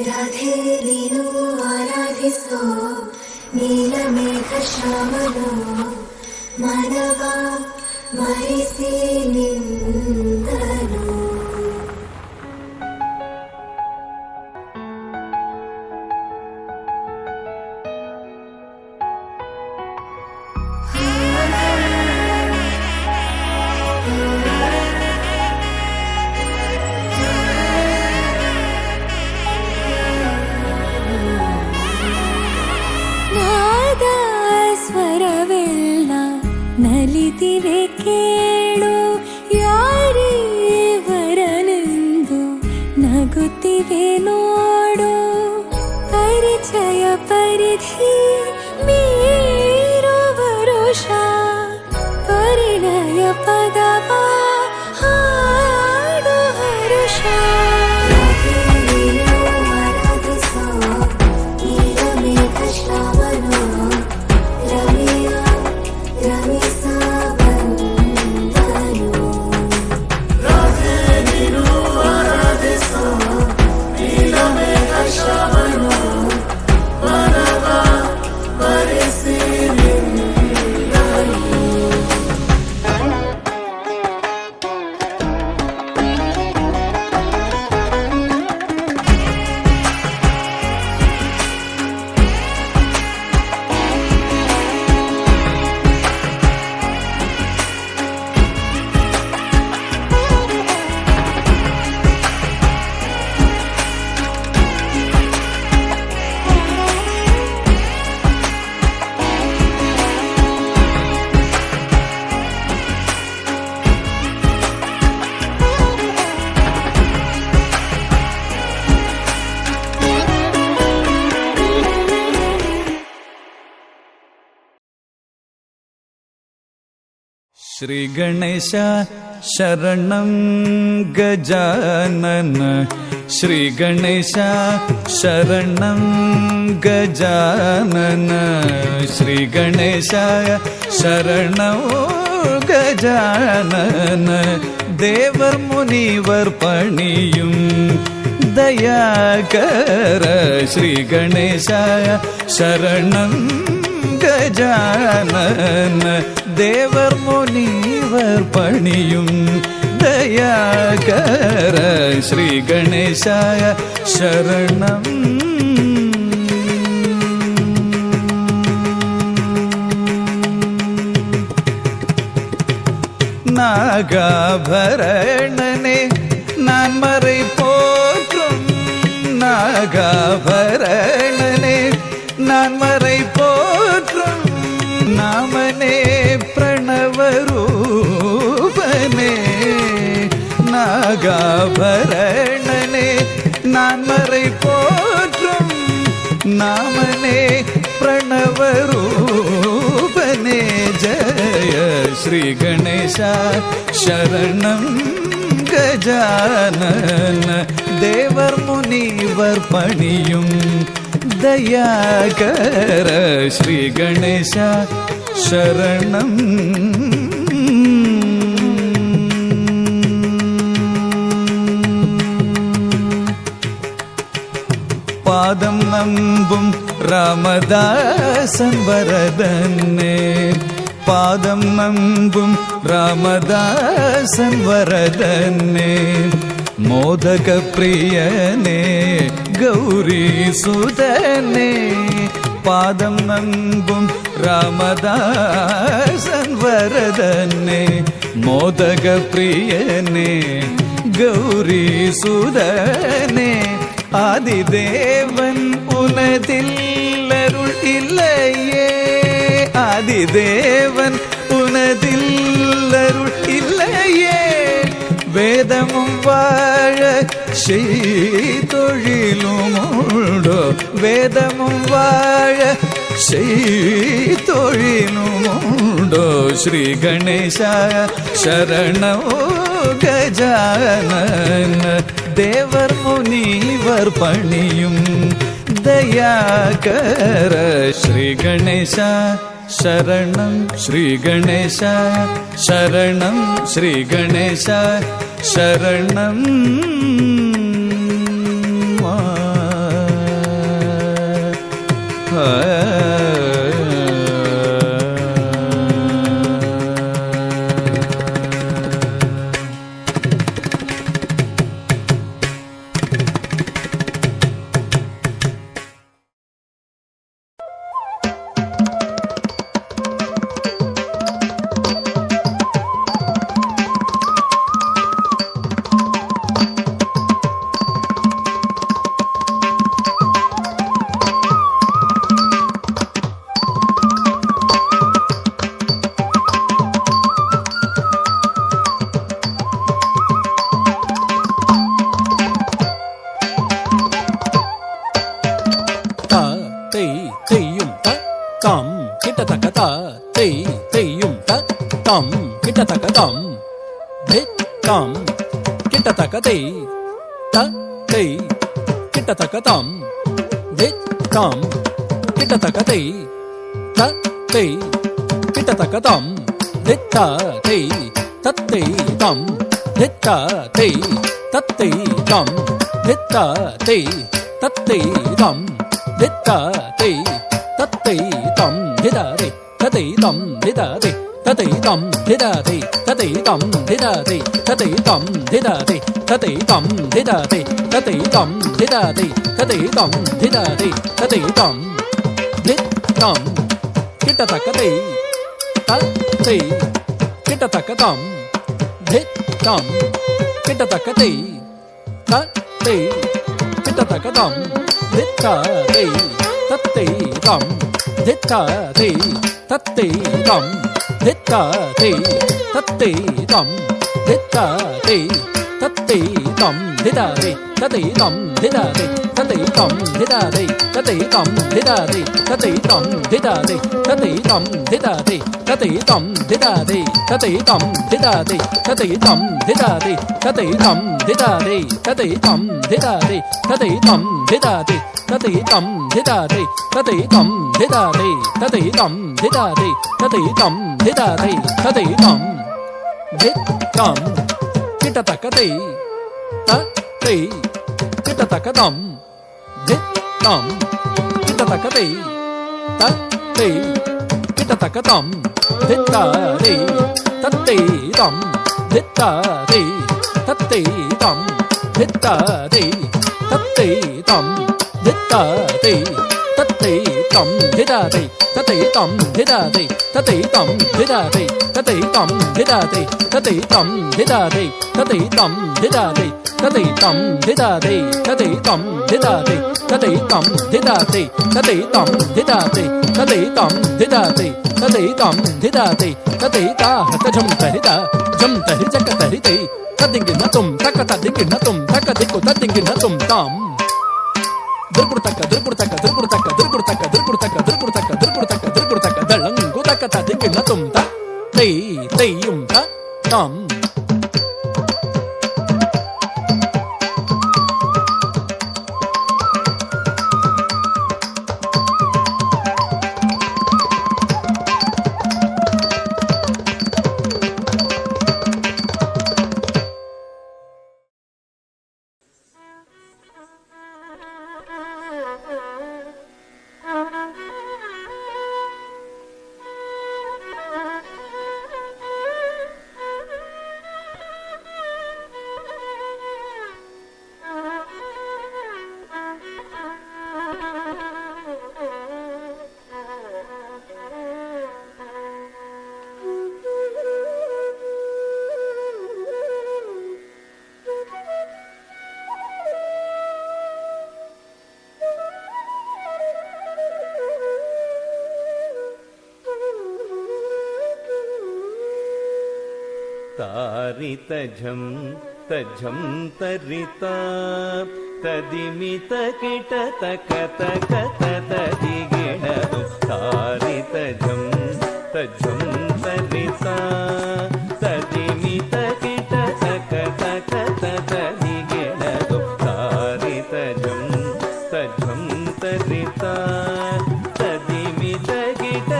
ರಾಧೆ ನೀನು ಆರಾಧಿಸೋ ನೀಲಮೇಘ ಶ್ಯಾಮನೋ ಮಾನವ ಮರಿಸಿ ನಿಂದನು. ನಲಿತಿವೆ ಕೇಳು ಯಾರೇ ವರನೆಂದು ನಗುತ್ತಿವೆ ನೋಡು. ಪರಿಚಯ ಪರಿಧಿ ಮೀರು ವರುಷ ಪರಿಣಯ ಪದವ ಹಾಡು ಹರುಷ. ಶ್ರೀ ಗಣೇಶ ಶರಣಂ ಗಜಾನನ. ಶ್ರೀ ಗಣೇಶ ಶರಣಂ ಗಜಾನನ. ಶ್ರೀ ಗಣೇಶಾಯ ಶರಣಂ ಗಜಾನನ. தேவர் முனிவர் பணியும் தயாகர. ஸ்ரீ கணேசாய சரணம் கஜானன. தேவர் முனிவர் பணியும் தயாகர. ஸ்ரீ கணேசாய சரணம். நாகாபரணனே நான் மறை போற்றும். நாகாபரணனே நான் மறை போற்றும். நாமனே பிரணவரூபனே. நாகாபரணனே நான் மறை போற்றும். நாமனே பிரணவரூபனே. ஜய ஸ்ரீ கணேசா சரணம் கஜானன. தேவர் முனிவர் பணியும் தயாகர. ஸ்ரீ கணேசா சரணம். பாதம் நம்பும் ராமதாசன் வரதனே. பாதம் நம்பும் ராமதாசன் வரதனே. மோதக பிரியனே கௌரி சுதனே. பாதம் நம்பும் ராமதாசன் வரதனே. மோதக பிரியனே கௌரி சுதனே. ஆதிதேவன் உனதில் அருள் இல்லையே. ஆதிதேவன் உனதில் அருள் இல்லையே. வேதமும் வாழ செய்தொழிலும் உண்டோ. வேதமும் வாழ செய்தொழிலும் உண்டோ. ஸ்ரீ கணேசாய சரணம் கஜானன. தேவர் முனிவர் பணியும் தயாகர. ஸ்ரீ கணேசா சரணம். ஸ்ரீ கணேசா சரணம். ஸ்ரீ கணேசா சரணம். ಕಿಟತಕತಂ ದಿತ್ತಂ ಕಿಟತಕತೈ ತತ್ತೈ ಕಿಟತಕತಂ ದಿತ್ತೈ ತತ್ತೈ ತಂ ದಿತ್ತೈ ತತ್ತೈ ತಂ ದಿತ್ತೈ ತತ್ತೈ ತಂ ದಿತ್ತೈ ತತ್ತೈ ತಂ ಧಿದರಿ ತತೈ ತಂ ಧಿದರಿ ತತೈ ತಂ ಧಿದರಿ ತತೈ ತಂ ಧಿದರಿ ತತೈ ತಂ ಧಿದರಿ ತತೈ ತಂ ಧಿದರಿ ತತೈ ತಂ ಧಿದರಿ ತತೈ ತಂ ಧಿದರಿ ತತೈ ತಂ ದಿತ್ತಂ ಕಿಟತಕತೈ ತತ್ತೈ ಕಿಟತಕತಂ ದಿತ್ತಂ ಕಿಟತಕತೈ ತತ್ತೈ ಕಿಟತಕತಂ ದಿತ್ತೈ ತತ್ತೈ ತಂ ದಿತ್ತೈ ತತ್ತೈ ತಂ ದಿತ್ತೈ ತತ್ತೈ ತಂ ದಿತ್ತೈ ತತ್ತೈ ತಂ ಧಿದರಿ ತತೈ ತಂ ಧಿದರಿ ತತೈ ತಂ ಧಿದರಿ ತತೈ ತಂ ಧಿದರಿ ತತೈ ತಂ ಧಿದರಿ ತತೈ ತಂ ಧಿದರಿ ತತೈ ತಂ ಧಿದರಿ ತತೈ ತಂ ಧಿದರಿ ತತೈ ತಂ ಧಿದರಿ ತತೈ ತಂ ಧಿದರಿ ತತೈ ತಂ ಧಿದರಿ ತತೈ ತಂ ಧಿದರಿ ತತೈ ತಂ ಧಿದರಿ ತತೈ ತಂ ಧಿದರಿ ತತೈ ತಂ ಧಿದರಿ ತತೈ ತಂ ಧಿದರಿ ತತೈ ತಂ ದಿತ್ತಂ ಕಿಟತಕತೈ ತತ್ತೈ ಕಿಟತಕತಂ ದಿತ್ತಂ ಕಿಟತಕತೈ ತತ್ತೈ ಕಿಟತಕತಂ ದಿತ್ತೈ ತತ್ತೈ ತಂ ದಿತ್ತೈ ತತ್ತೈ ತಂ ದಿತ್ತೈ ತತ್ತೈ ತಂ ದಿತ್ತೈ ತತ್ತೈ ತಂ ಧಿದರಿ ತತೈ ತಂ ಧಿದರಿ ತತೈ ತಂ ಧಿದರಿ ತತೈ ತಂ ಧಿದರಿ ತತೈ ತಂ ಧಿದರಿ ತತೈ ತಂ ಧಿದರಿ ತತೈ ತಂ ಧಿದರಿ ತತೈ ತಂ ಧಿದರಿ ತತೈ ತಂ ಧಿದರಿ ತತೈ ತಂ ಧಿದರಿ ತತೈ ತಂ ಧಿದರಿ ತತೈ ತಂ ಧಿದರಿ ತತೈ ತಾ ಹತಜಂ ತರಿದ ಜಂ ತರಿ ಜಕ ತರಿತೈ ತದಿಂಗಿನ ತುಂ ತಕ ತದಿಂಗಿನ ತುಂ ತಕ ದಿಕ್ಕು ತದಿಂಗಿನ ತುಂ ತಾಂ ದುರ್ಗುರ್ತಕ ದುರ್ಗುರ್ತಕ ದುರ್ಗುರ್ತಕ ದುರ್ಗುರ್ತಕ ದುರ್ಗುರ್ತಕ ದುರ್ಗುರ್ತಕ ದುರ್ಗುರ್ತಕ ದುರ್ಗುರ್ತಕ ದಳಂಗುತಕ ತದಿಂಗಿನ ತುಂ ತೈ ತೈಯುಂ ತಾಂ ತಾರಿತ ಝಂ ತಝಂ ತರಿತ ತದಿಮಿತ ಕಿಟ ತಕ ತಕ ತದಿಗಿಣದು ತಾರಿತ ಝಂ ತಝಂ ತರಿತ ತದಿಮಿತ ಕಿಟ ತಕ ತಕ ತದಿಗಿಣದು ತಾರಿತ ಝಂ ತಝಂ ತರಿತ ತದಿಮಿತ ಕಿಟ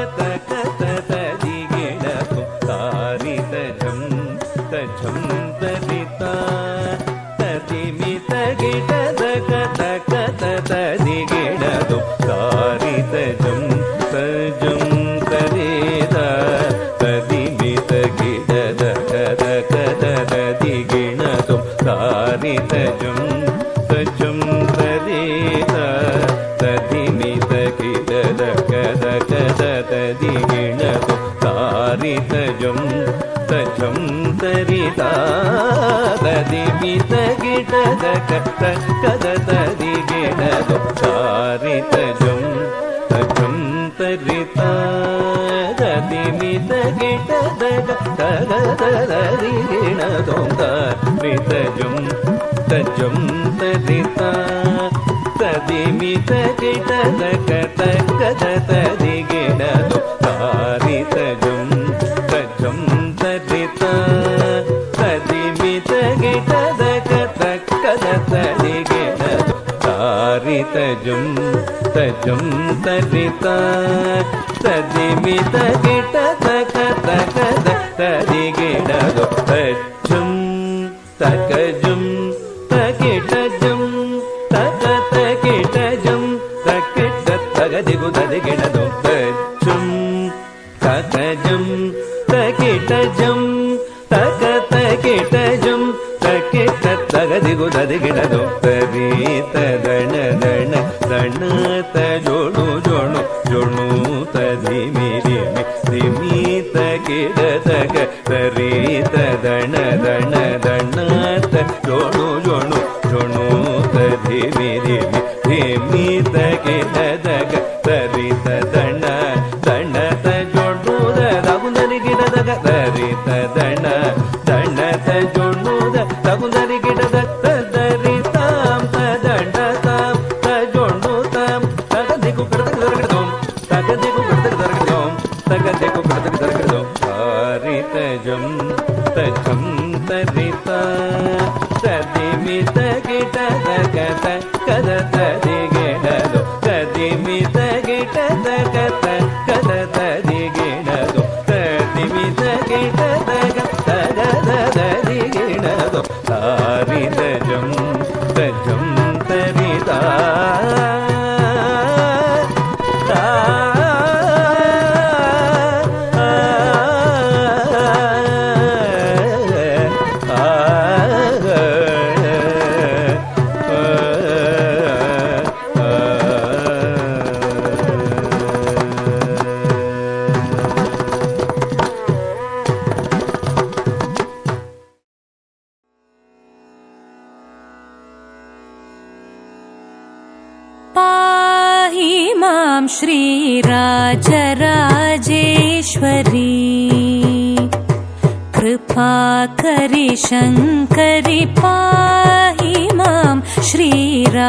ತಕ ತಕ ತದಿಗಿಣದು ತಾರಿತ ಝಂ ತಝಂ ತರಿತ ತದಿಮಿತ ಗಿಡ ದಕ ತಕ ತದಿಗಿಣದು ತಾರಿತ ಝಂ ತಜಂ ತರೇದ ತದಿಮಿತ ಗಿಡ ದಕ ತಕ ತದಿಗಿಣದು ತಾರಿತ ಝಂ ತಜಂ ತರೇದ ತದಿಮಿತ ಗಿಡ ದಕ ತಕ ತದಿಗಿಣದು ತಾರಿತ ಝಂ ತಜಂ ತರಿತ ತದಿಮಿತ ಗಿಡ ದಕ ತಕ ತದಿಗಿಣದು ತಾರಿತ ಝಂ ತಜಂ ತರಿತ ತದಿಮಿತ ಗಿಡ ದಕ ತಕ ತದಿಗಿಣದು ತಾರಿತ ಝಂ ತಜಂ ತರಿತ ತದಿಮಿತ ಗಿಡ ದಕ ತಕ ತದಿಗಿಣದು ತಾರಿತ ಝಂ ತಜಂ ತರಿತ ತದಿಮಿತ ಗಿಡ ದಕ ತಕ ತದಿಗಿಣದು ತಾರಿತಜಂ ತಜಂ ತರಿತ ತದಿಮಿ ತಗಿಟ ತಕ ತಕದ ತದಿಗಿಡದು ತಜ್ಜಂ ತಕಜಂ ತಗಿಟಜಂ ತಕ ತಗಿಟಜಂ ತಕಿಟ ತಗದಿಗು ತದಿಗಿಡದು ತಜ್ಜಂ ತಕಜಂ ತಕಿಟಜಂ ತಕ ತಕಿಟಜಂ ತಕಿಟ ತಗದಿಗು ತದಿಗಿಡದು ತರಿ ತದಣ ದಣ ದಣ ತಜೋಣು ಜೋಣು ಜೋಣು ತದಿಮಿ ದಿಮಿ ದಿಮಿ ತಗಿಡ ತಗ ತರಿ ತದಣ ದಣ ದಣ ತಜೋಣು ಜೋಣು ಜೋಣು ತದಿಮಿ ದಿಮಿ ದಿಮಿ ತಗಿಡ ತಗ ತರಿ ತದಣ ದಣ ತಜೋಣು ದಗುಂದರಿ ಗಿಡ ತಗ ತರಿ ತದಣ ದಣ ತಜೋಣು ದಗುಂದರಿ ಗಿಡ ತದರಿ ತಾಂ ತದಣ ತಾಂ ತಜೋಣು ತಾಂ ತಗದಿಗು ಕಡದಗ ದರಗಡೋಂ ತಗದಿಗು ಕಡದಗ ದರಗಡೋಂ ತಗದಿಗು ಕಡದಗ ದರಗಡೋಂ ತಾರಿತಜಂ ತಜಂ ತರಿತ ತದಿಮಿ ತಗಿಟ ತಗತ ಕದ ತದಿಗಿಡದು ತದಿಮಿ ತಗಿಟ ತಗತ ಕದ ತದಿಗಿಡದು ತದಿಮಿ ತಗಿಟ ತಗ ತಗದ ತದಿಗಿಡದು ತಾರಿತಜಂ ತಜಂ ತರಿತ पाहि मां श्रीराजराजेश्वरी कृपाकरि शङ्करि पाहि मां श्रीराजराजेश्वरी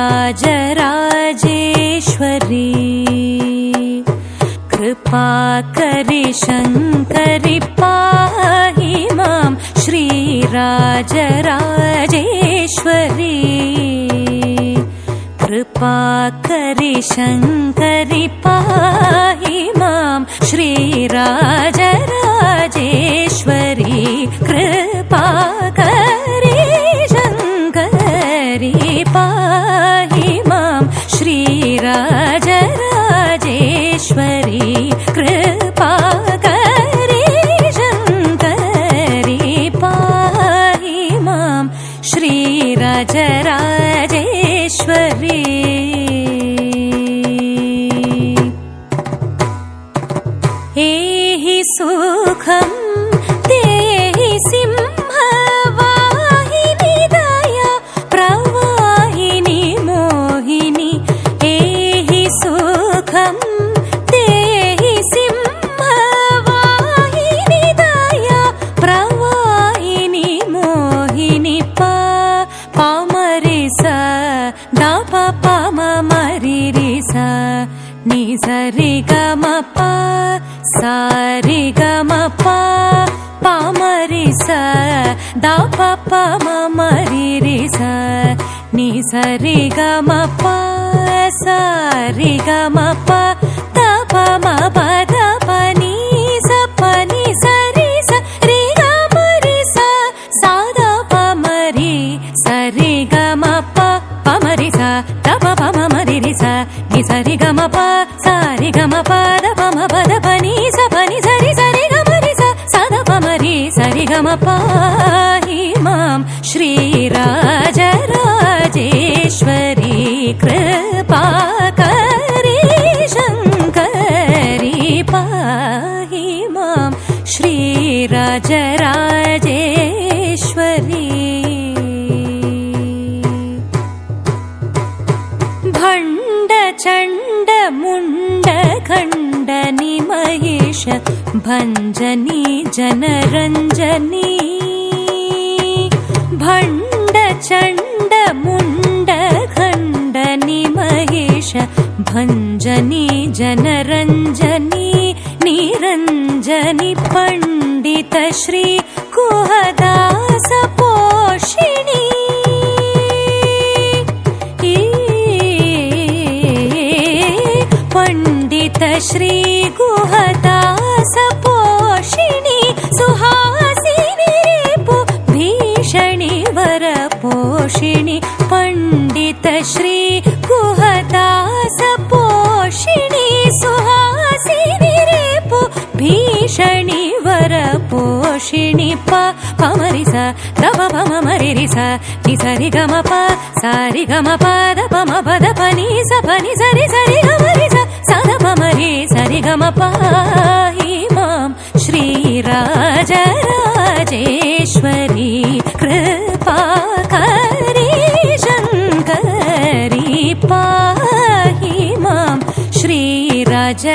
कृपाकरि शङ्करि पाहि मां श्रीराजराजेश्वरी कृपाकरि शङ्करि पाहि मां श्रीराजराजेश्वरी कृपाकरि शङ्करि पाहि मां श्रीराजराजेश्वरी कृपाकरि शङ्करि पाहि मां श्रीराजराजेश्वरी एहि सुखं देहि सिंहवाहिनी दया प्रवाहिनी मोहिनी एहि सुखं देहि सिंहवाहिनी दया प्रवाहिनी मोहिनी पामरि सा दा पा मरि रि सा नि सरि ग म प सारि ग म प पामरि सा दा प मरि रि सा नि सरि ग म प सारि ग म प द प म प द प नि स प नि सरि स रि ग म रि सा सा द प म रि सरि ग म प प म रि सा द प प म म रि रि सा नि सरि ग म प सारि ग म प द प म प द प नि स प नि सरि सरि ग म रि सा सा द प म रि सरि ग म पाहि मां श्रीराजराजेश्वरी कृपाकरि शङ्करि पाहि मां श्रीराजराजेश्वरी भण्ड चण्ड मुण्ड खण्ड निमहेश भञ्जनी जनरञ्जनी भण्ड चण्ड मुण्ड खण्ड निमहेश भञ्जनी जनरञ्जनी निरञ्जनी पण्डित श्री कुहदास पोषिणी पण्डित श्री गुहदास पोषिणी सुहासिनी रिपु भीषणी वर पोषिणी पण्डित श्री गुहदास पोषिणी सुहासिनी रिपु भीषणी वर पोषिणी पमरिस दप पम मरिरिस निसरि गम प सारि गम पद पम पद पनि स पनि सरि सरि गम रि स द पम रि सरि गम पाहि मां श्रीराजराजेश्वरी कृपाकरी शङ्करी पाहि मां श्रीराजराजेश्वरी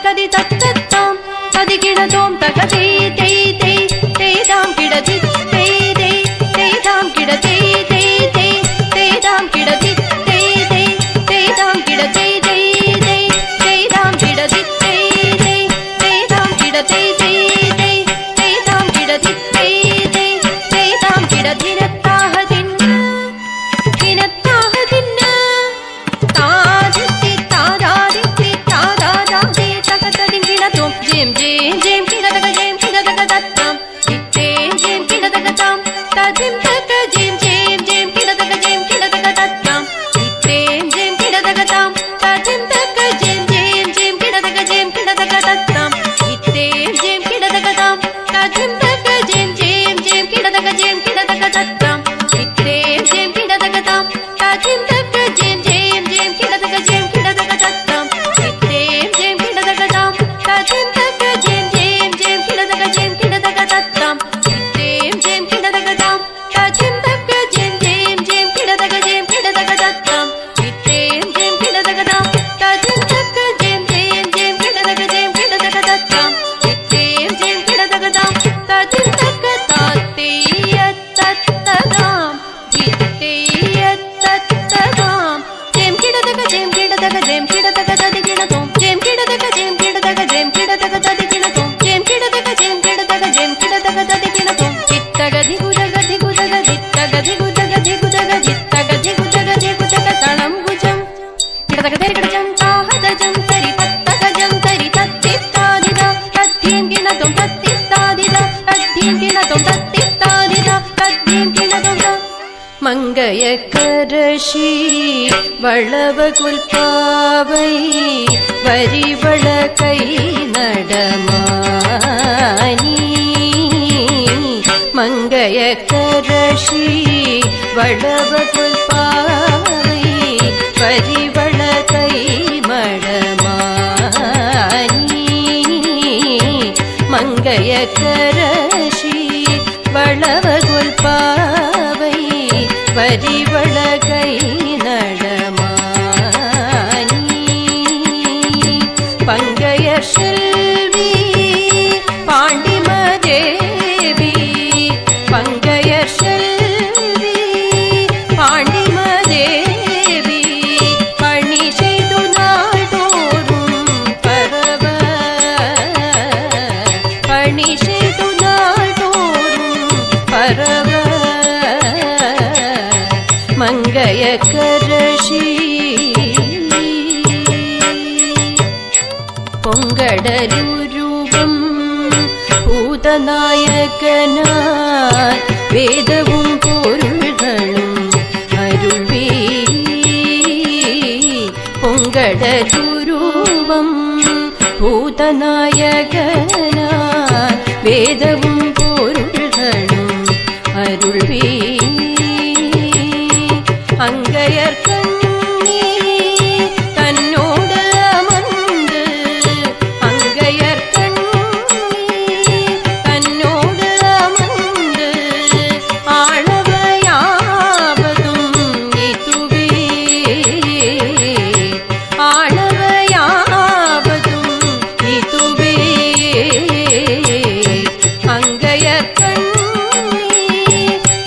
तदि तत्तत्तां तदि किडतों तक तै तै तै तैदां किडति तै तै तैदां किडति तै तै तैदां किडति तै तै तैदां किडति तै तै तैदां किडति तै तै तैदां किडति तै तै तैदां किडति तै तै तैदां किडति नत्ताह दिन्न किनत्ताह दिन्न तादिति तादादिति तादादादि तकतदि किडतों जिम जिम जिम किडतक जिम किडतक तत्तां इत्ते जिम किडतक तां तजिम तक जिम जिम जिम किडतक जिम किडतक तत्तां इत्ते जिम किडतक तां तजिम तक जिम जिम जिम किडतक जिम किडतक तत्तां इत्ते जिम किडतक तां तजिम तक जिम जिम जिम किडतक जिम किडतक तत्तां इत्ते जिम किडतक तां तजिम तक जिम जिम जिम किडतक जिम किडतक तत्तां इत्ते जिम किडतक तां तजिम तक जिम जिम जिम किडतक जिम किडतक तत्तां इत्ते जिम किडतक तां तजिम तक जिम जिम जिम किडतक जिम किडतक तत्तां इत्ते जिम किडतक तां तजिम तक जिम जिम जिम किडतक जिम किडतक तत्तां इत्ते जिम किडतक तां तजिम तक तात्तेय तत्तदां इत्तेय तत्तदां जिम किडतक जिम किडतक जिम किडतक तदि किडतों जिम किडतक जिम किडतक जिम किडतक तदि किडतों जिम किडतक जिम किडतक जिम किडतक तदि किडतों चित्तगधि गुजगधि गुजगधि तगधि गुजगधि गुजगधि तगधि गुजगधि गुजग तणं गुजं किडतक तेरि किडजं ताहदजं तरि तत्तगजं तरि तत्तित्तादिदा तद्धिं किणतों तत्तित्तादिदा तद्धिं किणतों तत्तित्तादिदा तद्धिं किणतों மங்கையக்கரசி வளவகுல்பாவை வரிவள கை நடமானி மங்கையக்கரசி வளவகுல்பாவை வரிவள கை மடமானி மங்கையக்கரசி வளவகுல்பாவை வரிவள கை நடமானி பங்கையர் செல்வி பாண்டிமதேவி பங்கையர் செல்வி பாண்டிமதேவி பணி செய்து நாள்தோறும் பரவ பணி செய்து நாள்தோறும் பரவ மங்கையக்கரசி பொங்கடலுருவம் பூதநாயகனாய் வேதவும் பொருள்களும் அருள்வி பொங்கடலுருவம் பூதநாயகனாய் வேதவும் பொருள்களும் அருள்வி அங்கையர் கண்ணி தன்னோடு அமர்ந்து அங்கையர் கண்ணி தன்னோடு அமர்ந்து ஆளவையாவதும் இதுவே ஆளவையாவதும் இதுவே அங்கையர் கண்ணி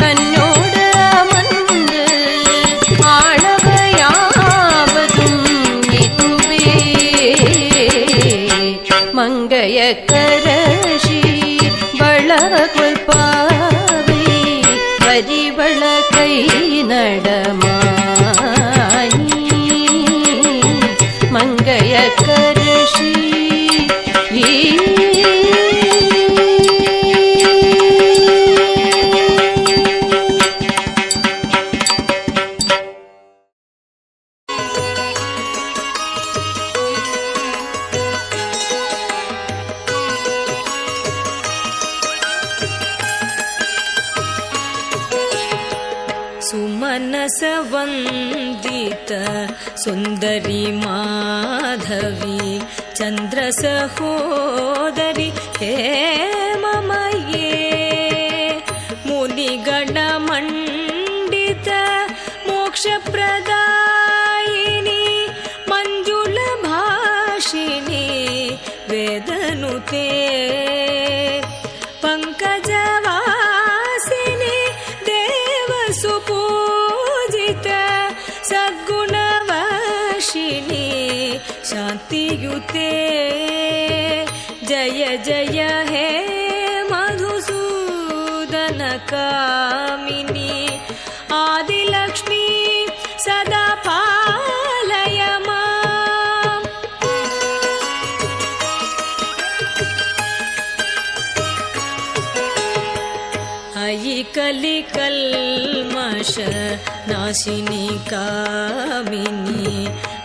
தன்னோடு அமர்ந்து ஆளவையாவதும் இதுவே மங்கையக்கரசி வளவகுல்பாவை வரிவள கை நடமானி மங்கையக்கரசி ಸುಮನಸ ವಂದಿತ ಸುಂದರಿ ಮಾಧವಿ ಚಂದ್ರ ಸಹೋದರಿ ಹೇಮಮಯೇ ಮುನಿಗಣ ಮಂಡಿತ ಮೋಕ್ಷಪ್ರದಾಯಿನಿ ಮಂಜುಳ ಭಾಷಿಣಿ ಮಂತ್ರನುತೆ ಪಂಕಜವಾಸಿನಿ ದೇವಸುಪೂಜಿತ ಸದ್ಗುಣವಶಿನಿ ಶಾಂತಿಯುತೆ ಜಯ ಜಯ ಹೇ ಮಧುಸೂದನ ಕಾಮಿನಿ ಆದಿಲಕ್ಷ್ಮೀ ಸದಾ ಪಾಲಯ ಮಾಂ. ಅಯಿ ಕಲಿ ಕಲ್ಮಷ ನಾಶಿನಿ ಕಾಮಿನಿ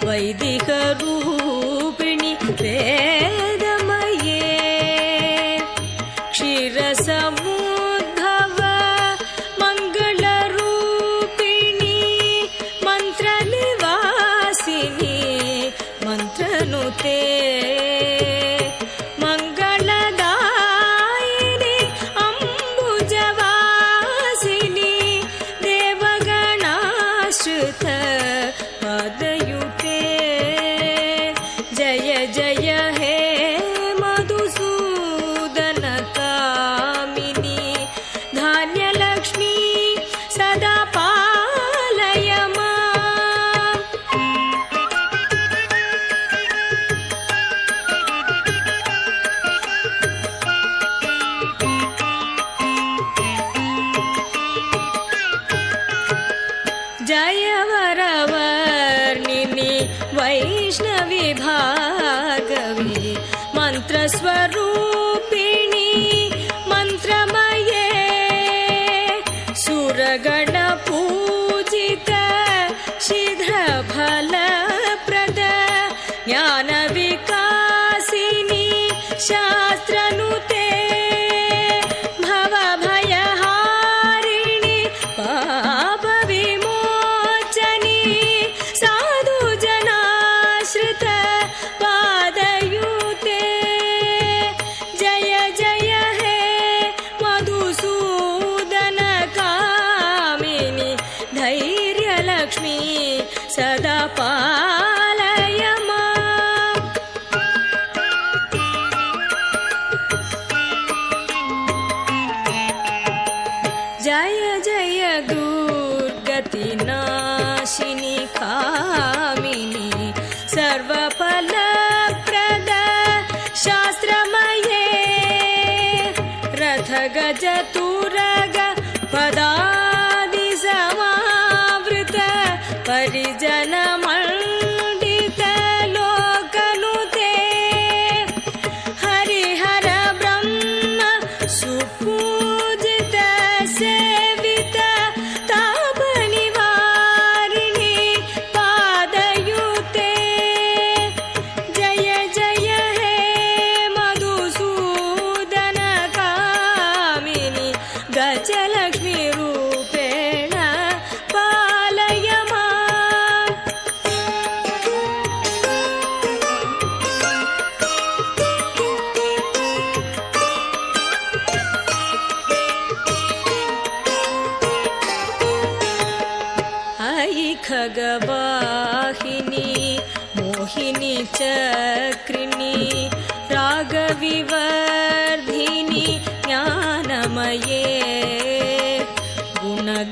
ವೈದಿಕ ರೂಪಿಣಿ ವೇದಮಯೇ ಕ್ಷೀರ ಸಮುದ್ಭವ ಮಂಗಳ ರೂಪಿಣಿ ಮಂತ್ರ ನಿವಾಸಿನಿ ಮಂತ್ರನುತೆ ಮಂಗಳದಾಯಿನಿ ಅಂಬುಜವಾಸಿನಿ ದೇವಗಣಾಶ್ರಿತ ಪದಯುತೆ ಜಯ ಜಯ ಹೇ ಮಧುಸೂದನ ಕಾಮಿನಿ ಧಾನ್ಯಲಕ್ಷ್ಮೀ ಸದಾ ಪಾಲಯ ಮಾಂ. ಜಯ ವರವರ್ಣಿನಿ ವೈಷ್ಣವಿ ಭಾಗವಿ ಮಂತ್ರ ಸ್ವರೂಪಿಣಿ ಮಂತ್ರಮಯೇ ಸುರಗಣ ಪೂಜಿತ ಶೀಘ್ರ ಫಲಪ್ರದ ಜ್ಞಾನ ವಿಕಾಸಿನಿ ಶಾಸ್ತ್ರನುತೆ ಭವ ಭಯಹಾರಿಣಿ ಪಾಪ ವಿಮೋಚನಿ ಸಾಧು ಜನಾಶ್ರಿತ ಪಾದಯುತೆ ಜಯ ಜಯ ಹೇ ಮಧುಸೂದನ ಕಾಮಿನಿ ಧೈರ್ಯ ಲಕ್ಷ್ಮೀ ಸದಾ ಪಾಲಯ ಮಾಂ. ಜಯ ಜಯ ದುರ್ಗತಿ ನಾಶಿನಿ ಕಾಮಿನಿ ಸರ್ವಫಲಪ್ರದ ಶಾಸ್ತ್ರಮಯೇ ರಥ ಗಜ ತುರಗ ಪದಾದಿ ಸಮಾವೃತ ಪರಿಜನ ಮಂಡಿತ ಲೋಕನುತೆ ಹರಿಹರ ಬ್ರಹ್ಮ ಸುಪೂಜಿತ ಸೇವಿತ ತಾಪ ನಿವಾರಿಣಿ ಪಾದಯುತೆ ಜಯ ಜಯ ಹೇ ಮಧುಸೂದನ ಕಾಮಿನಿ ಗಜಲಕ್ಷ್ಮೀ ರೂಪೇಣ ಪಾಲಯ ಮಾಂ. ಐ ಖಗವಾಹಿನಿ ಮೋಹಿನಿ ಚಕ್ರಿಣಿ ರಾಗವಿವರ್ಧಿನಿ ಜ್ಞಾನಮಯೇ ಗುಣಗಣವಾರಿಧಿ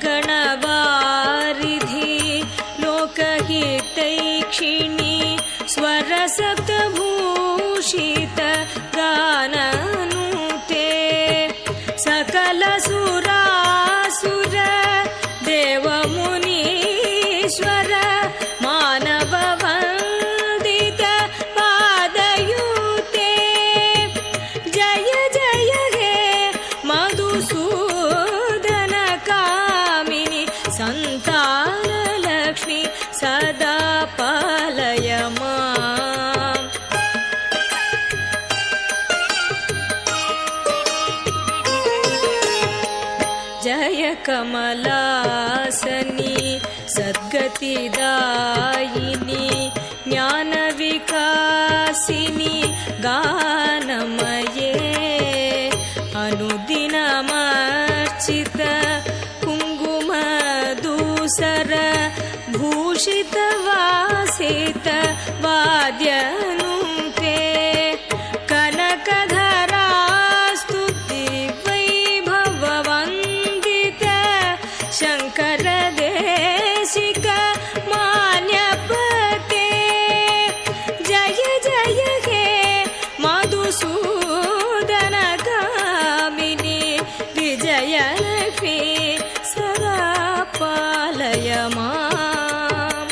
ಲೋಕಹಿತೈಕ್ಷಿಣಿ ಸ್ವರ ಸಪ್ತಭೂಷಿತ ಗಾನನುತೆ ಸಕಲ ಸುರಾಸುರ ದೇವ ಮುನೀಶ್ವರ ಮಾನವ ವಂದಿತ ಪಾದಯುತೆ ಜಯ ಜಯ ಹೇ ಮಧುಸೂದನ ಕಾಮಿನಿ ಸಂತಾನ ಲಕ್ಷ್ಮಿ ಸದಾ ಪಾಲಯ ಮಾಂ. ಜಯ ಕಮಲಾಸನಿ ಸದ್ಗತಿದಾಯಿನಿ ಜ್ಞಾನ ವಿಕಾಸಿನಿ ಗಾನಮಯೇ ಅನುದಿನ ಮರ್ಚಿತ ಕುಂಗುಮ ದೂಸರ ಭೂಷಿತ ವಾಸಿತ ವಾದ್ಯನುತೆ ಕನಕಧ ಮಧುಸೂದನ ಕಾಮಿನಿ ವಿಜಯಲಕ್ಷ್ಮಿ ಸದಾ ಪಾಲಯ ಮಾಂ.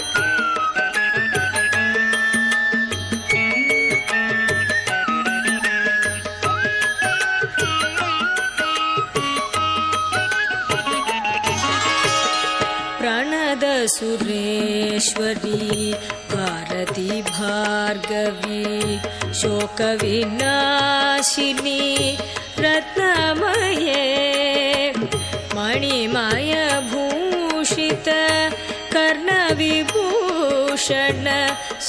ಪ್ರಣದ ಸುರೇಶ್ವರಿ ಭಾರತಿ ಭಾರ್ಗವಿ ಶೋಕ ವಿನಾಶಿನಿ ರತ್ನಮಯೇ ಮಣಿಮಯ ಭೂಷಿತ ಕರ್ಣ ವಿಭೂಷಣ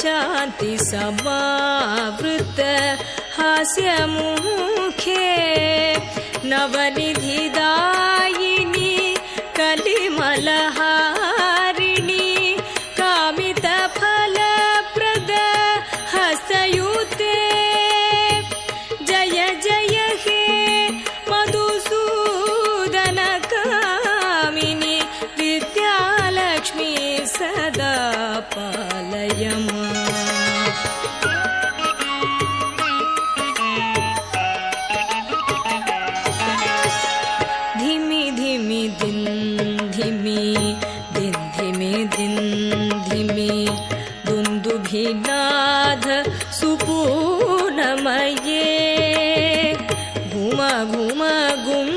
ಶಾಂತಿ ಸಮಾವೃತ ಹಾಸ್ಯ ಮುಖೇ ನವನಿಧಿದಾಯಿನಿ ಕಲಿಮಲಹಾರಿಣಿ ಕಾಮಿತ ಫಲಪ್ರದ ಹಸ್ತಯುತೆ ಜಯ ಜಯ ಹೇ ಮಧುಸೂದನ ಕಾಮಿನಿ ವಿದ್ಯಾಲಕ್ಷ್ಮಿ ಸದಾ ಪಾಲಯ ಮಾಂ. ಧಿಮಿ ಧಿಮಿ ದಿನ್ ಧಿಮಿ ದಿನ್ ಧಿಮಿ ದಿನ್ ಧಿಮಿ ದುಂದುಭಿನಾದ ಸುಪೂರ್ಣಮಯೇ ಘುಮ ಘುಮ ಗುಂ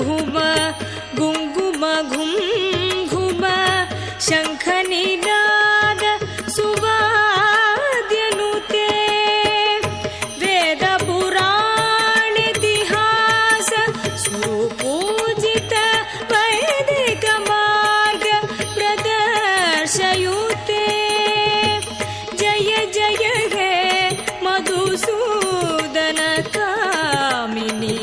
ಘುಮ ಗುಂಗುಮ ಘುಂ ಘುಮ ಶಂಖ ನಿನಾದ ಸುವಾದ್ಯನುತೆ ವೇದ ಪುರಾಣ ಇತಿಹಾಸ ಸುಪೂಜಿತ ವೈದಿಕ ಮಾರ್ಗ ಪ್ರದರ್ಶಯುತೆ ಜಯ ಜಯ ಹೇ ಮಧುಸೂದನ ಕಾಮಿನಿ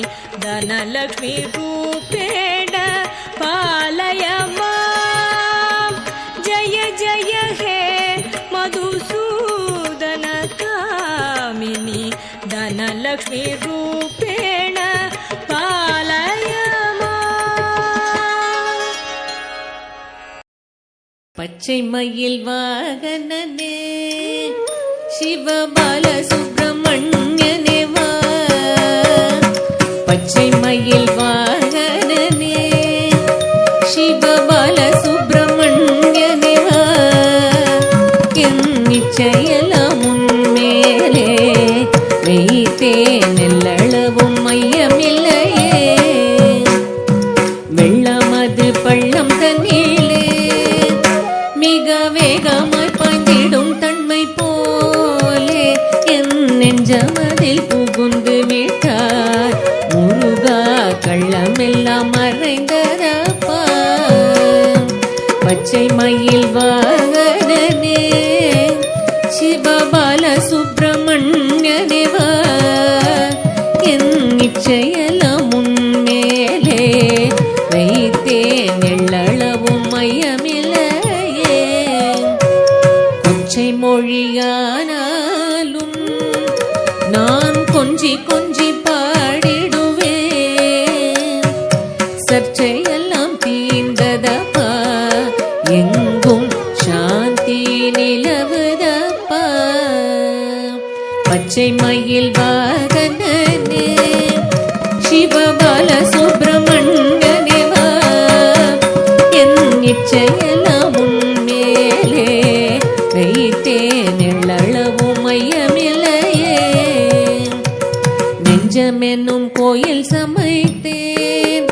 ಧನಲಕ್ಷ್ಮಿ ರೂಪೇಣ ಪಾಲಯ ಮಾಂ. ಜಯ ಜಯ ಹೇ ಮಧುಸೂದನ ಕಾಮಿನಿ ಧನಲಕ್ಷ್ಮಿ ರೂಪೇಣ ಪಾಲಯ ಮಾಂ. பச்சை மயில் வாகனனே சிவபால சுப்பிரமணியனே வா. பச்சை மயில் வாகனனே சிவபால சுப்பிரமணியனே வா. என் நிச்சயலாம் உன்மேலே வைத்தேன் எல்லளவும் மையமில்லையே. வெள்ளமது பள்ளம் தண்ணீலே மிக வேகமாய் பாய்ந்திடும் தன்மை போலே என் நெஞ்சமதில் புகுந்து விட்டார் முருகா. கள்ளமெல்லாம் மறைந்ததப்பா. பச்சை மயில் வாகனனே சிவபால சுப்பிரமணியனே வா. என் நிச்சயலாம் உன்மேலே வைத்தேன் எள்ளளவும் மையமில்லையே. கொச்சை மொழியானாலும் நான் கொஞ்சி கொஞ்சி பாடிடுவேன். சர்ச்சையெல்லாம் தீர்ந்ததப்பா எங்கும் சாந்தி நிலவுதப்பா. பச்சை மயில் வாகனனே சிவபால சுப்பிரமணியனே வா. என் நிச்சயலாம் உன்மேலே வைத்தேன் எள்ளளவும் மையமில்லையே. நெஞ்சமென்னும் கோயில் சமைத்தேன்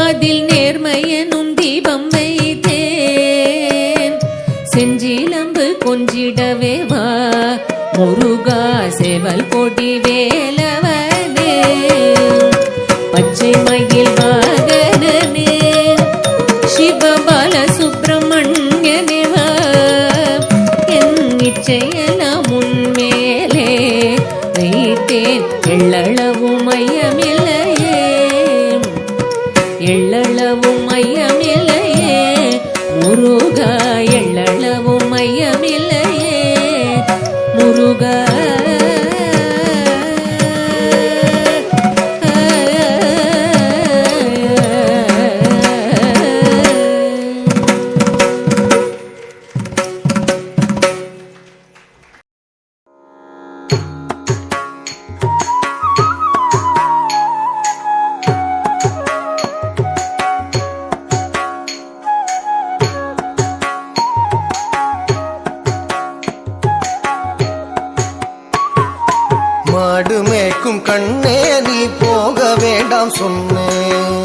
அதில் நேர்மை எனும் தீபம் வைத்தேன். செஞ்சிலம்பு கொஞ்சிடவே வா முருகா சேவல் கொடி வேலவனே. பச்சை மயில் வாகனனே சிவபால சுப்பிரமணியனே வா. என் நிச்சயலாம் உன்மேலே வைத்தேன் எள்ளளவும் மையமில்லையே. எள்ளளவும் மையமில்லையே முருகா. எள்ளளவும் மையமில்லையே முருகா. கண்ணே நீ போக வேண்டாம் சொன்னேன்.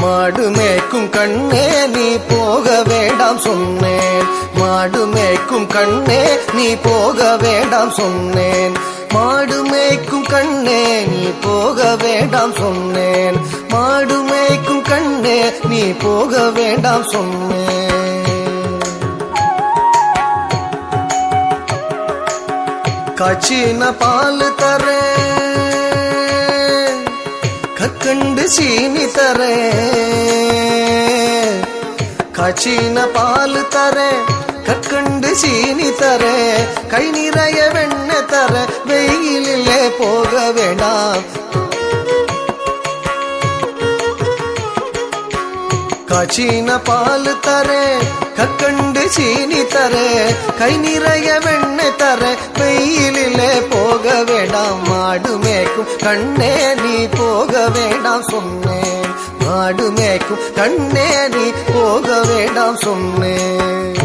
மாடு மேய்க்கும் கண்ணே நீ போக வேண்டாம் சொன்னேன். மாடு மேய்க்கும் கண்ணே நீ போக வேண்டாம் சொன்னேன். மாடு மேய்க்கும் கண்ணே நீ போக வேண்டாம் சொன்னேன். மாடு மேய்க்கும் கண்ணே நீ போக வேண்டாம் சொன்னேன். காய்ச்சின பால் தரேன், கற்கண்டு சீனி தரேன். காய்ச்சின பால் தரேன், கற்கண்டு சீனி தரேன். கை நிறைய வெண்ணெய் தர, வெயிலிலே போக வேண்டாம். காய்ச்சின பால் தரேன், கற்கண்டு சீனி தரேன். கை நிறைய வெண்ணெய் தர, வெயிலிலே போக வேண்டாம். மாடு மேய்க்கும் கண்ணே நீ போக வேண்டாம் சொன்னேன். மாடு மேய்க்கும் கண்ணே நீ போக வேண்டாம் சொன்னேன்.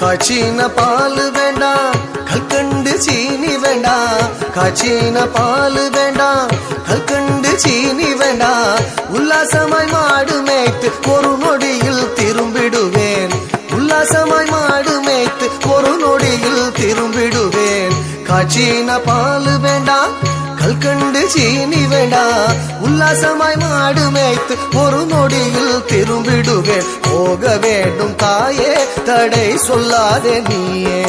காய்ச்சின பால் வேண்டாம், கற்கண்டு சீனி வேண்டாம். காய்ச்சின பால் வேண்டாம், கற்கண்டு சீனி வேண்டாம். உல்லாசமாய் மாடு மேய்த்து ஒரு நொடியில் திரும்பிடுவேன். உல்லாசமாய் மாடு மேய்த்து ஒரு நொடியில் திரும்பிடுவேன். காய்ச்சின பால் வேண்டாம், கற்கண்டு சீனி வேண்டாம். உல்லாசமாய் மாடு மேய்த்து ஒரு நொடியில் திரும்பிடுவேன். போக வேண்டும் தாயே, தடை சொல்லாதே நீயே.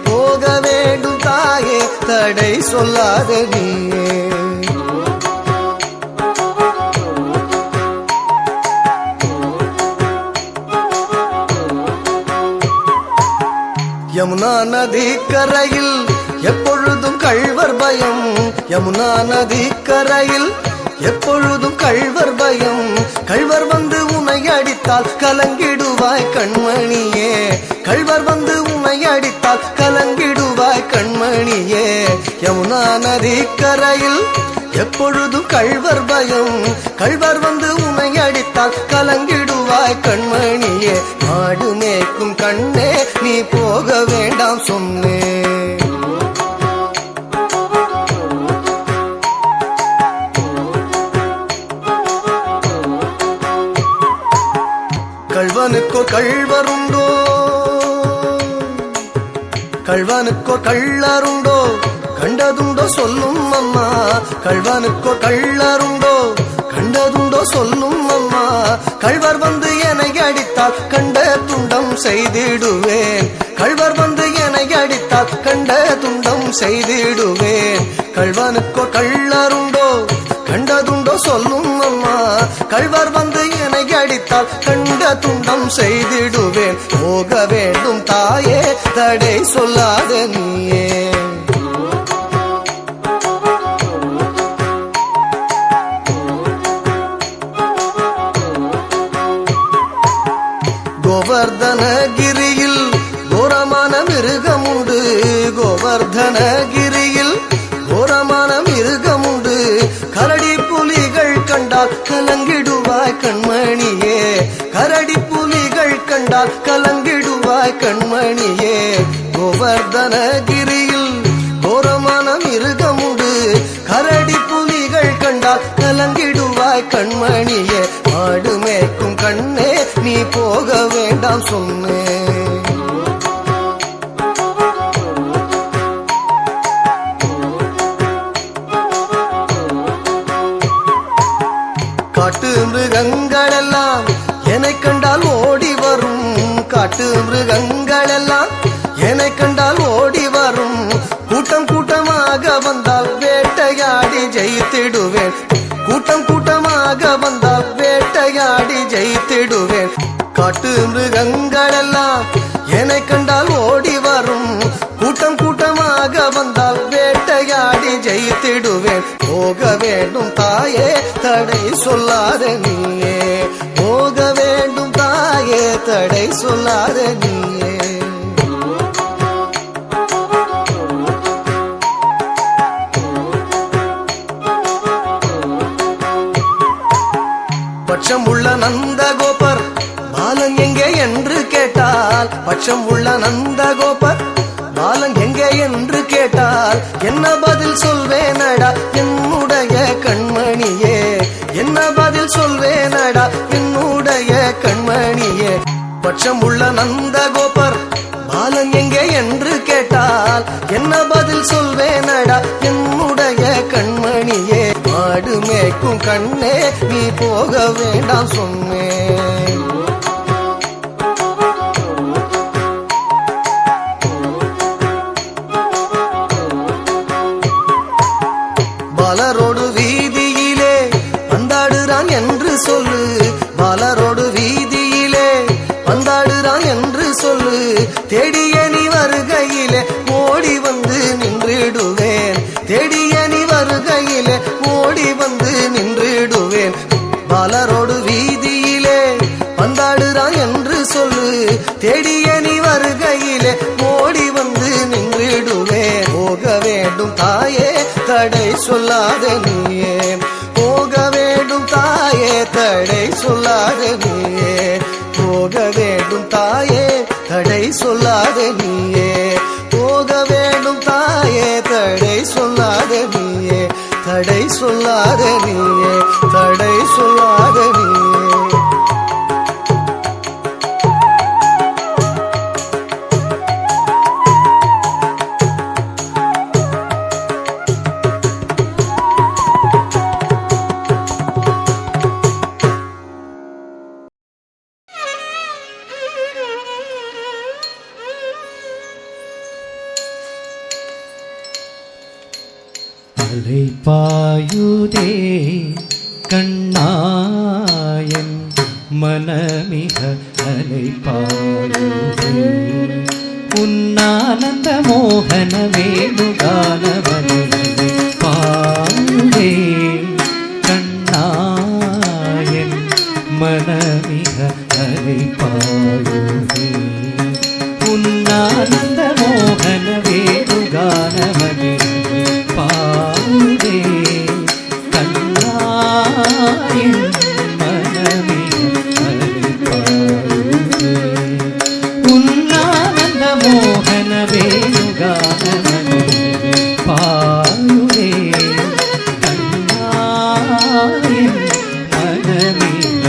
போக வேண்டும் தாயே, தடை சொல்லாதே நீயே. யமுனா நதி கரையில் எப்பொழுதும் கள்வர் பயம். யமுனா நதி கரையில் எப்பொழுதும் கள்வர் பயம். கள்வர் வந்து உன்னை அடித்தால் கலங்கிடுவாய் கண்மணியே. கள்வர் வந்து உன்னை அடித்தால் கலங்கிடுவாய் கண்மணியே. யமுனா நதி கரையில் எப்பொழுதும் கள்வர் பயம். கள்வர் வந்து உன்னை அடித்தால் கலங்கிடுவாய் கண்மணியே. மாடு மேய்க்கும் கண்ணே நீ போக வேண்டாம் சொன்னேன். கள்வனுக்கோ கள்வருண்டோ, கள்வனுக்கோ கள்ளருண்டோ, கண்டதுண்டோ சொல்லும் அம்மா. கள்வனுக்கோ கள்ளருண்டோ, கண்டதுண்டோ சொல்லும் அம்மா. கள்வர் வந்து என்னை அடித்தால் கண்ட துண்டம் செய்திடுவேன். கள்வர் வந்து என்னை அடித்தால் கண்ட துண்டம் செய்திடுவேன். கள்வனுக்கோ கள்ளருண்டோ, கண்டதுண்டோ சொல்லும் அம்மா. கள்வர் வந்து என்னை அடித்தால் கண்ட துண்டம் செய்திடுவேன். போக வேண்டும் தாயே, தடை சொல்லாத நீயே. கோவர்தனகிரியில் கோரமான மிருகம் உண்டு. கோவர்தனகிரியில் கோரமான மிருகம் உண்டு. கரடி புலிகள் கண்டால் கலங்கிடுவாய் கண்மணியே. கரடி புலிகள் கண்டால் கலங்கிடுவாய் கண்மணியே. கோவர்தனகிரியில் கோரமான மிருகம் உண்டு. கரடி புலிகள் கண்டால் கலங்கிடுவாய் கண்மணியே. மாடு மேய்க்கும் கண்ணே நீ போக வேண்டாம் சொன்னேன். காட்டு மிருகங்களெல்லாம் என்னை கண்டால் ஓடி வரும். காட்டு மிருகங்களெல்லாம் என்னை கண்டால் ஓடி வரும். கூட்டம் கூட்டமாக வந்தால் வேட்டையாடி ஜெயித்திடுவேன். கூட்டம் கூட்டமாக வந்தால் வேட்டையாடி ஜெயித்திடுவேன். காட்டு மிருகங்களெல்லாம் என்னை கண்டால் ஓடி வரும். கூட்டம் கூட்டமாக வந்தால் வேட்டையாடி ஜெயித்திடுவேன். போக வேண்டும் தாயே, தடை சொல்லாத நீயே. போக வேண்டும் தாயே, தடை சொல்லாத நீயே. பட்சம் உள்ள நந்தகோபர் பாலன் எங்கே என்று கேட்டால், பட்சம் உள்ள நந்தகோபர் பாலன் எங்கே என்று கேட்டால், என்ன பதில் சொல்வேனடா என்னுடைய கண்மணியே, என்ன பதில் சொல்வேனடா என்னுடைய கண்மணியே. பட்சம் உள்ள நந்தகோபர் பாலன் எங்கே என்று கேட்டால், என்ன பதில் சொல்வேனடா என்னுடைய கண்மணியே. மாடு மேய்க்கும் கண்ணே நீ போக வேண்டாம் சொன்னேன். பாலரோடு வீதியிலே வந்தாடுறான் என்று சொல்லு, பாலரோடு வீதியிலே வந்தாடுறான் என்று சொல்லு. தேடிய நீ வருகையிலே ஓடி வந்து நின்றிடுவேன், தேடிய நீ வருகையிலே ஓடி வந்து நின்றிடுவேன். பாலரோடு வீதியிலே வந்தாடுறான் என்று சொல்லு, தேடிய நீ வருகையிலே ஓடி வந்து நின்றிடுவேன். போக வேண்டும் தாயே தடை சொல்லாத நீயே, போக வேண்டும் தாயே தடை சொல்லாத நீயே, போக வேண்டும் தாயே தடை சொல்லாத நீயே, போக வேண்டும் தாயே தடை சொல்லாத நீயே, தடை சொல்லாத நீயே, தடை சொல்லாத நீயே. அலைபாயுதே கண்ணாயன் மனமிக அலைபாயுதே உன்னானந்த மோகன வேணுகானவனை பாயுதே கண்ணாயன் மனமிக அலைபாயுதே உன்னானந்த மோகன வேணுகானவனை பாயுதே கண்ணாயன் மனமிக அலைபாயுதே உன்னானந்த மோகன வேணுகானவனை பாயுதே கண்ணாயன் மனமிக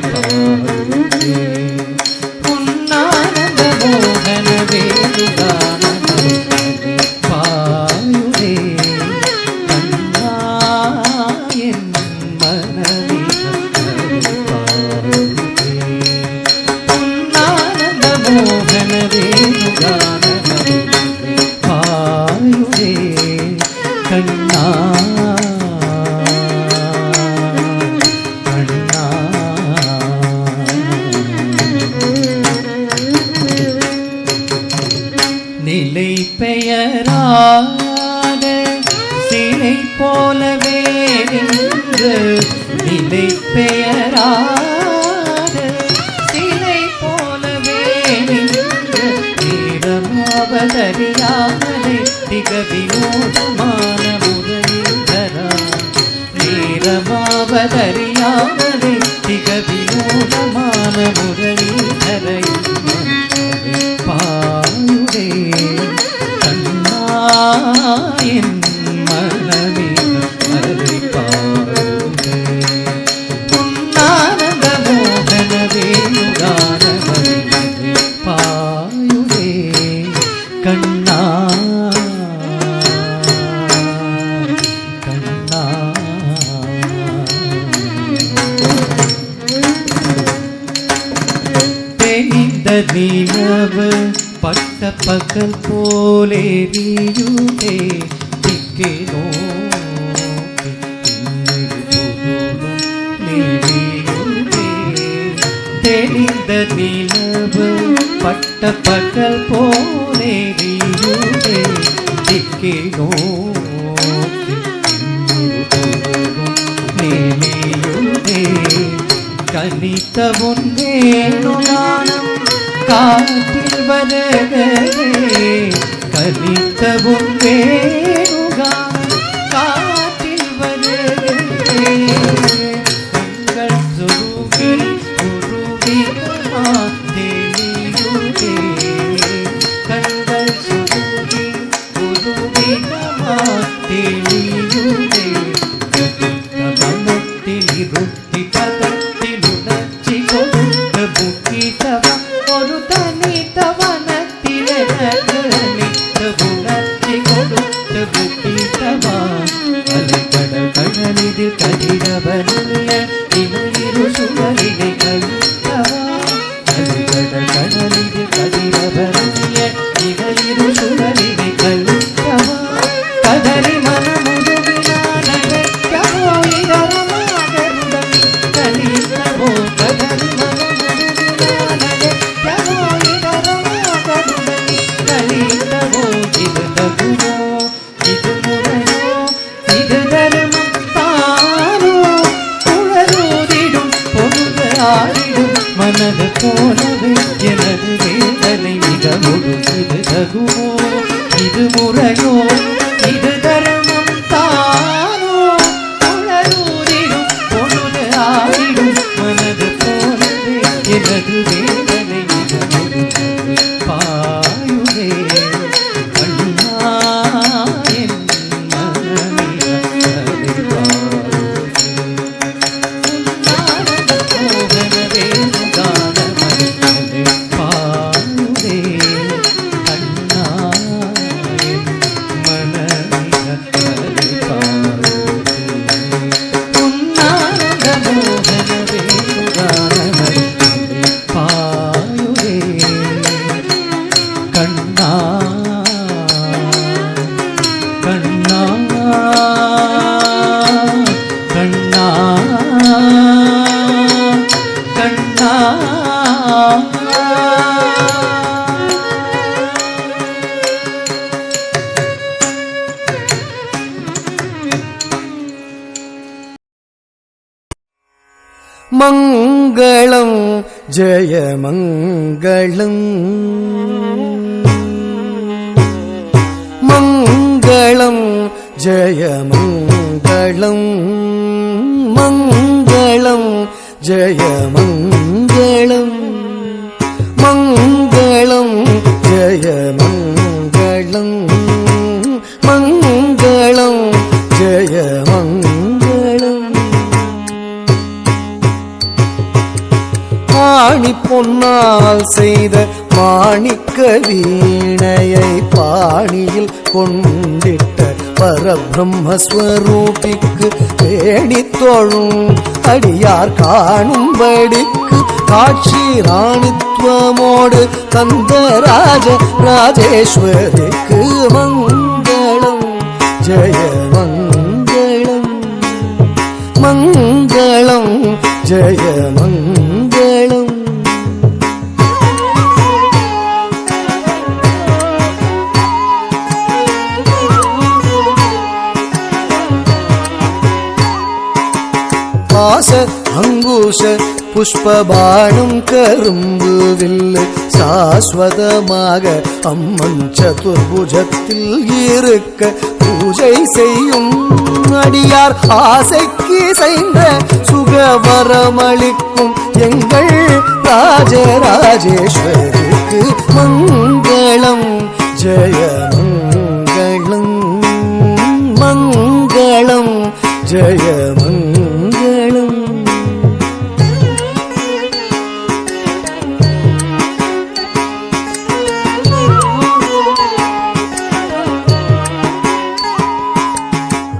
அலைபாயுதே உன்னானந்த மோகன வேணுகானவனை பாயுதே கண்ணாயன் மனமிக அலைபாயுதே உன்னானந்த மோகன வேணுகானவனை பாயுதே கண்ணா கண்ணா. நிலை பெயராத சிலை போலவே நின்று, நிலை பெயராத சிலை போலவே நின்று நேரமாவதறியாமலே திக வினோதமான முரளிதரா, நேரமாவதறியாமலே திக வினோதமான முரளிதரை பாயுதே கண்ணாயன் மனமிக அலைபாயுதே உன்னானந்த மோகன வேணுகானவனை பாயுதே கண்ணா கண்ணா. தெளிந்த நிலவு பட்ட பகல் போலே நீயுதே திக்கே நோக்கி நீயுதே. தெளிந்த நிலவு பட்ட பகல் போலே நீயுதே திக்கே நோக்கி நீயுதே. கனித்த உன்னேனுகானம் காட்டில் வருகவே, கனித்த உன்னேனுகானம் காட்டில் வருகவே. கண்கள் നീരുട്ടിപ്പകത്തിലുണർച്ചി കൊടുത്ത് മുക്കിത്തവ ഒരു തനിത്തവനത്തിലുണർച്ചി കൊടുത്ത് മുക്കിത്തവ അലകടൽ കടലിൽ കടിരവനിയ ഇനയിരു സുവരിനെ കഴുത്തവ അലകടൽ കടലിൽ കടിരവനിയ ഇനയിരു സുവരിനെ കഴുത്തവ കദരി மனது போலவே எனது வேதனை மிக முழு இது தகுமோ இது முறையோ இது தர்மம் தானோ உழலூரிடும் பொழுது ஆடிடும் மனது போலவே எனது வேதனை மிக முழு பாயுதே கண்ணா என் மங்களம் ஜெய மங்களம் மங்களம் ஜெய மங்களம் மங்களம் ஜெய மங்களம் மங்களம் ஜெய மங்களம் மங்களம் ஜெய மங்களம் ஆணி பொன்னால் செய்த மாணிக்க வீணையை பாணியில் கொண்டிட்ட பரபிரம்மஸ்வரூபிக்கு பேணி தொழும் அடியார் காணும்படிக்கு காட்சி ராணித்துவமோடு தந்த ராஜேஸ்வரிக்கு மங்களம் ஜெய மங்களம் மங்களம் ஜெய மங்களம் பாச அங்குஷ புஷ்பபாணம் கரும்பு வில்லு சாஸ்வதமாக அம்மன் சதுர்புஜத்தில் இருக்க பூஜை செய்யும் அடியார் ஆசைக்கு செய்த சுகவரமளிக்கும் எங்கள் ராஜராஜேஸ்வரிக்கு மங்களம் ஜெய மங்களம் மங்களம் ஜெய மங்களம்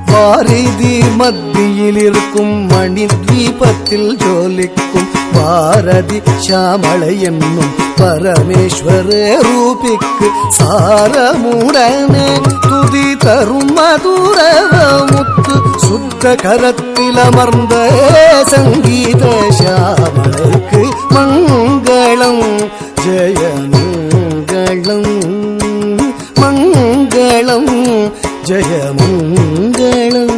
வாரிதி மத்தியில் இருக்கும் மணி தீபத்தில் ஜோலிக்கும் பாரதி சாமளை என்னும் பரமேஸ்வர ரூபிக்கு சாரமுடனே துதி தரும் மதுரவ முத்து சுத்த கரத்தில் அமர்ந்த சங்கீத சாமளைக்கு மங்களம் ஜெய மங்களம் மங்களம் ஜெய மங்களம்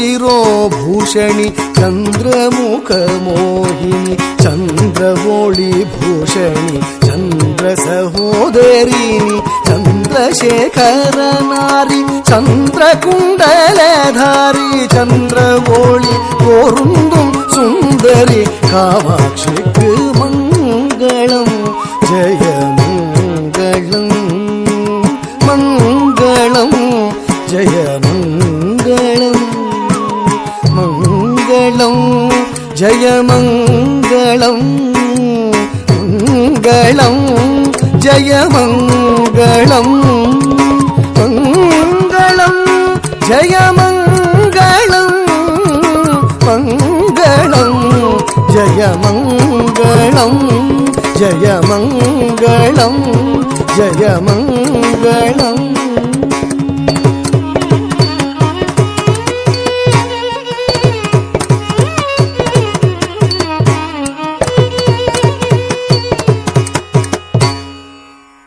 चन्द्रशिरोभूषणि चन्द्रमुखमोहिनि चन्द्रवोळिभूषणि चन्द्रसहोदरिनि चन्द्रशेखरनारि चन्द्रकुण्डलधारि चन्द्रवोळि पोरुन्दुं सुन्दरि कामाक्षिक्कु மங்களம் ஜெயமங்களம் மங்களம் ஜெயமங்களம் மங்களம் ஜெயமங்களம் ஜெயமங்களம் ஜெயமங்களம்